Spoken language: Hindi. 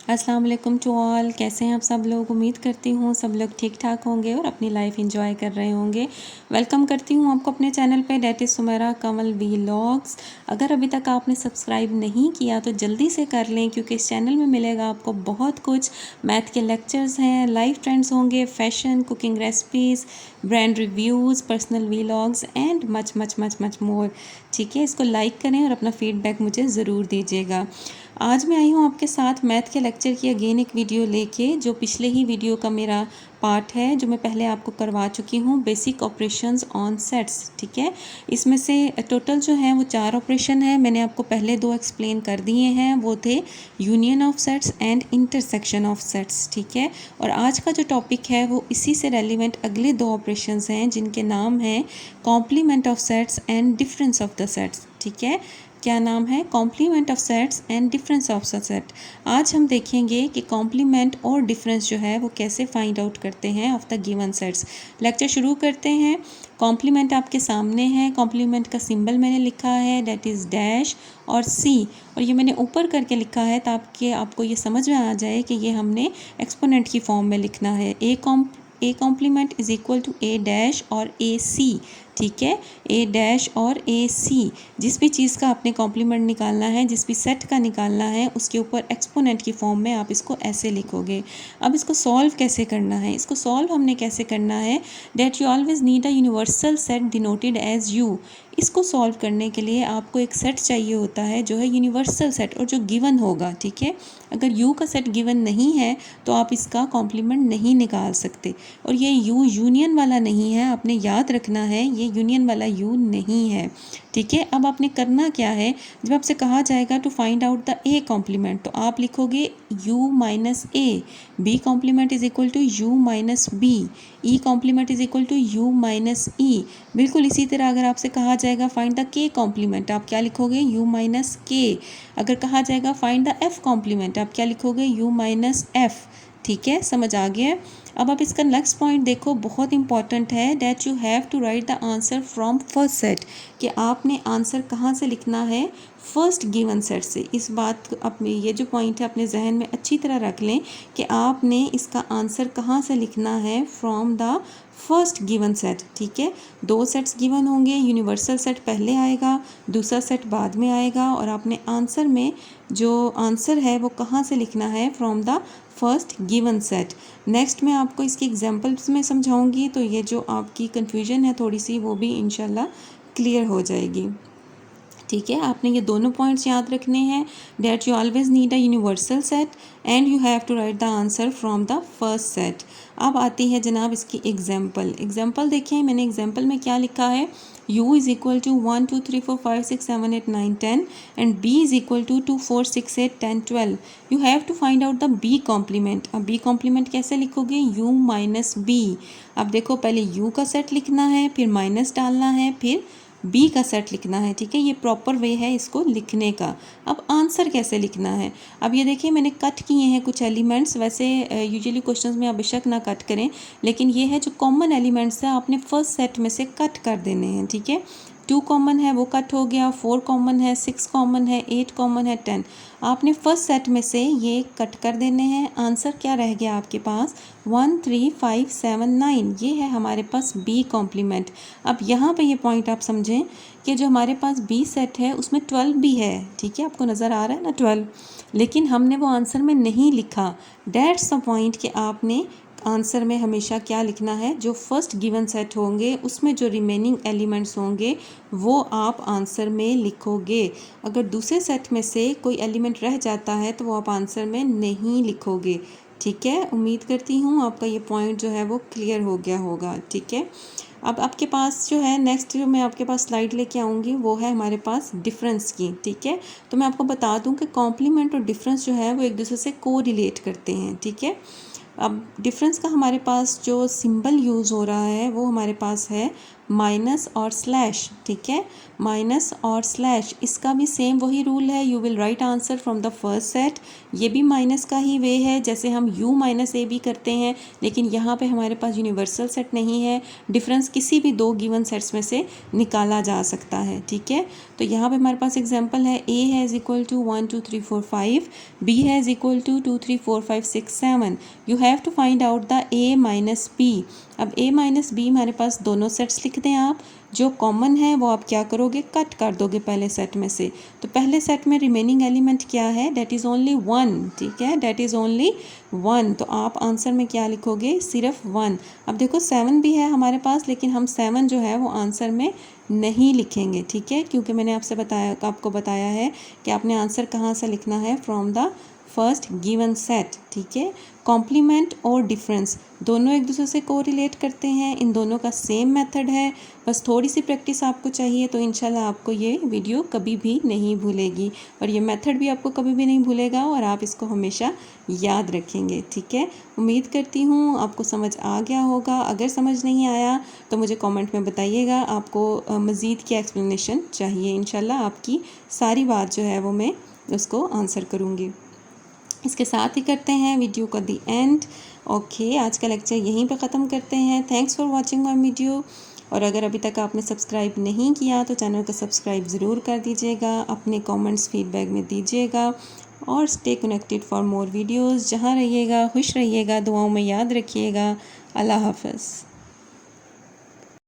अस्सलाम वालेकुम टू ऑल। कैसे हैं आप सब लोग? उम्मीद करती हूँ सब लोग ठीक ठाक होंगे और अपनी लाइफ एंजॉय कर रहे होंगे। वेलकम करती हूँ आपको अपने चैनल पे, that is Sumera Kamal vlogs. अगर अभी तक आपने सब्सक्राइब नहीं किया तो जल्दी से कर लें, क्योंकि इस चैनल में मिलेगा आपको बहुत कुछ। मैथ के लेक्चर्स हैं, लाइव ट्रेंड्स होंगे, fashion, cooking recipes, brand reviews, personal vlogs and much much much much more. ठीक है, इसको लाइक करें और अपना फीडबैक मुझे ज़रूर दीजिएगा। आज मैं आई हूँ आपके साथ मैथ के लेक्चर की अगेन एक वीडियो लेके, जो पिछले ही वीडियो का मेरा पार्ट है, जो मैं पहले आपको करवा चुकी हूँ, बेसिक ऑपरेशंस ऑन सेट्स। ठीक है, इसमें से टोटल जो है वो 4 ऑपरेशन है। मैंने आपको पहले 2 एक्सप्लेन कर दिए हैं, वो थे union of sets and intersection of sets. ठीक है, और आज का जो टॉपिक है वो इसी से रेलिवेंट अगले 2 ऑपरेशंस हैं, जिनके नाम हैं complement of sets and difference of the sets. ठीक है, क्या नाम है? Complement of sets and difference of set. आज हम देखेंगे कि कॉम्प्लीमेंट और डिफरेंस जो है वो कैसे फाइंड आउट करते हैं of the given sets. Lecture शुरू करते हैं। कॉम्प्लीमेंट आपके सामने है। कॉम्प्लीमेंट का सिंबल मैंने लिखा है, डेट इज़ डैश और सी, और ये मैंने ऊपर करके लिखा है ताकि आपको ये समझ में आ जाए कि ये हमने एक्सपोनेंट की फॉर्म में लिखना है। A complement is equal to A dash और ए सी। ठीक है, ए डैश और ए सी, जिस भी चीज़ का आपने कॉम्प्लीमेंट निकालना है, जिस भी सेट का निकालना है, उसके ऊपर एक्सपोनेंट की फॉर्म में आप इसको ऐसे लिखोगे। अब इसको सॉल्व कैसे करना है? इसको सॉल्व हमने कैसे करना है, that you always need a universal set denoted as U. इसको सॉल्व करने के लिए आपको एक सेट चाहिए होता है जो है यूनिवर्सल सेट और जो गिवन होगा। ठीक है, अगर यू का सेट गिवन नहीं है तो आप इसका कॉम्प्लीमेंट नहीं निकाल सकते। और ये यू यूनियन वाला नहीं है, आपने याद रखना है, ये यूनियन वाला यू नहीं है। ठीक है, अब आपने करना क्या है, जब आपसे कहा जाएगा to find out the A complement, तो आप लिखोगे u minus A, B complement is equal to U minus B, E complement is equal to U minus E. बिल्कुल इसी तरह अगर आपसे कहा जाएगा फाइंड द के कॉम्प्लीमेंट, आप क्या लिखोगे? u माइनस के। अगर कहा जाएगा फाइंड द एफ कॉम्प्लीमेंट, आप क्या लिखोगे? u minus F. ठीक है, समझ आ गया? अब आप इसका नेक्स्ट पॉइंट देखो, बहुत इंपॉर्टेंट है, that you have to write the answer from first set, कि आपने आंसर कहाँ से लिखना है? फर्स्ट गिवन सेट से। इस बात को अपने, ये जो पॉइंट है अपने जहन में अच्छी तरह रख लें कि आपने इसका आंसर कहाँ से लिखना है? From the first given set. ठीक है, 2 सेट्स गिवन होंगे, यूनिवर्सल सेट पहले आएगा, दूसरा सेट बाद में आएगा, और आपने आंसर में जो आंसर है वो कहाँ से लिखना है? From the first given set. Next मैं आपको इसकी एग्जांपल्स में समझाऊंगी, तो ये जो आपकी कन्फ्यूजन है थोड़ी सी, वो भी इंशाल्लाह क्लियर हो जाएगी। ठीक है, आपने ये दोनों पॉइंट्स याद रखने हैं, that you always need a universal set and you have to write the answer from the first set. अब आती है जनाब इसकी एग्जाम्पल देखिए, मैंने एग्जाम्पल में क्या लिखा है? u is equal to 1 2 3 4 5 6 7 8 9 10 and b is equal to 2 4 6 8 10 12। You have to find out the b complement. अब b कॉम्प्लीमेंट कैसे लिखोगे? u minus b। अब देखो, पहले u का सेट लिखना है, फिर माइनस डालना है, फिर बी का सेट लिखना है। ठीक है, ये प्रॉपर वे है इसको लिखने का। अब आंसर कैसे लिखना है? अब ये देखिए, मैंने कट किए हैं कुछ एलिमेंट्स। वैसे यूजुअली क्वेश्चंस में आप बेशक ना कट करें, लेकिन ये है जो कॉमन एलिमेंट्स है, आपने फर्स्ट सेट में से कट कर देने हैं। ठीक है, 2 कॉमन है वो कट हो गया, 4 कॉमन है, 6 कॉमन है, 8 कॉमन है, 10। आपने फर्स्ट सेट में से ये कट कर देने हैं। आंसर क्या रह गया आपके पास? 1 3 5 7 9। ये है हमारे पास बी कॉम्प्लीमेंट। अब यहाँ पे ये पॉइंट आप समझें कि जो हमारे पास बी सेट है उसमें 12 भी है। ठीक है, आपको नज़र आ रहा है ना 12, लेकिन हमने वो आंसर में नहीं लिखा। दैट्स द पॉइंट कि आपने आंसर में हमेशा क्या लिखना है? जो फर्स्ट गिवन सेट होंगे उसमें जो रिमेनिंग एलिमेंट्स होंगे वो आप आंसर में लिखोगे। अगर दूसरे सेट में से कोई एलिमेंट रह जाता है तो वो आप आंसर में नहीं लिखोगे। ठीक है, उम्मीद करती हूँ आपका ये पॉइंट जो है वो क्लियर हो गया होगा। ठीक है, अब आपके पास जो है नेक्स्ट जो मैं आपके पास स्लाइड लेके आऊँगी वो है हमारे पास डिफरेंस की। ठीक है, तो मैं आपको बता दूँ कि कॉम्प्लीमेंट और डिफरेंस जो है वो एक दूसरे से को रिलेट करते हैं। ठीक है, अब डिफरेंस का हमारे पास जो सिंबल यूज़ हो रहा है वो हमारे पास है माइनस और स्लैश, ठीक है, माइनस और स्लैश, इसका भी सेम वही रूल है, you will write answer from the first set. ये भी माइनस का ही वे है जैसे हम u माइनस ए भी करते हैं, लेकिन यहाँ पे हमारे पास यूनिवर्सल सेट नहीं है, डिफरेंस किसी भी दो गिवन सेट्स में से निकाला जा सकता है, ठीक है। तो यहाँ पे हमारे पास एग्जांपल है, a है इज इक्वल टू 1 2 3 4 5, b है is equal to 2 3 4 5 6 7। You have to find out the a minus b। अब a माइनस b हमारे पास दोनों सेट्स लिख दें आप, जो कॉमन है वो आप क्या करोगे, कट कर दोगे पहले सेट में से। तो पहले सेट में रिमेनिंग एलिमेंट क्या है, डेट इज़ ओनली 1, ठीक है, डेट इज़ ओनली 1। तो आप आंसर में क्या लिखोगे, सिर्फ 1। अब देखो 7 भी है हमारे पास, लेकिन हम 7 जो है वो आंसर में नहीं लिखेंगे, ठीक है, क्योंकि मैंने आपको बताया है कि आपने आंसर कहाँ से लिखना है, from the first given set, ठीक है। कॉम्प्लीमेंट और डिफरेंस दोनों एक दूसरे से कोरिलेट करते हैं, इन दोनों का सेम मेथड है, बस थोड़ी सी प्रैक्टिस आपको चाहिए, तो इंशाल्लाह आपको ये वीडियो कभी भी नहीं भूलेगी और ये मेथड भी आपको कभी भी नहीं भूलेगा और आप इसको हमेशा याद रखेंगे, ठीक है। उम्मीद करती हूँ आपको समझ आ गया होगा। अगर समझ नहीं आया तो मुझे कमेंट में बताइएगा, आपको मज़ीद क्या एक्सप्लेनेशन चाहिए। इंशाल्लाह आपकी सारी बात जो है वो मैं उसको आंसर करूँगी। इसके साथ ही करते हैं वीडियो का दी एंड। ओके, आज का लेक्चर यहीं पे ख़त्म करते हैं। Thanks for watching my video. और अगर अभी तक आपने सब्सक्राइब नहीं किया तो चैनल को सब्सक्राइब ज़रूर कर दीजिएगा, अपने कमेंट्स फीडबैक में दीजिएगा और stay connected for more videos. जहाँ रहिएगा खुश रहिएगा, दुआओं में याद रखिएगा। अल्लाह हाफ़िज़।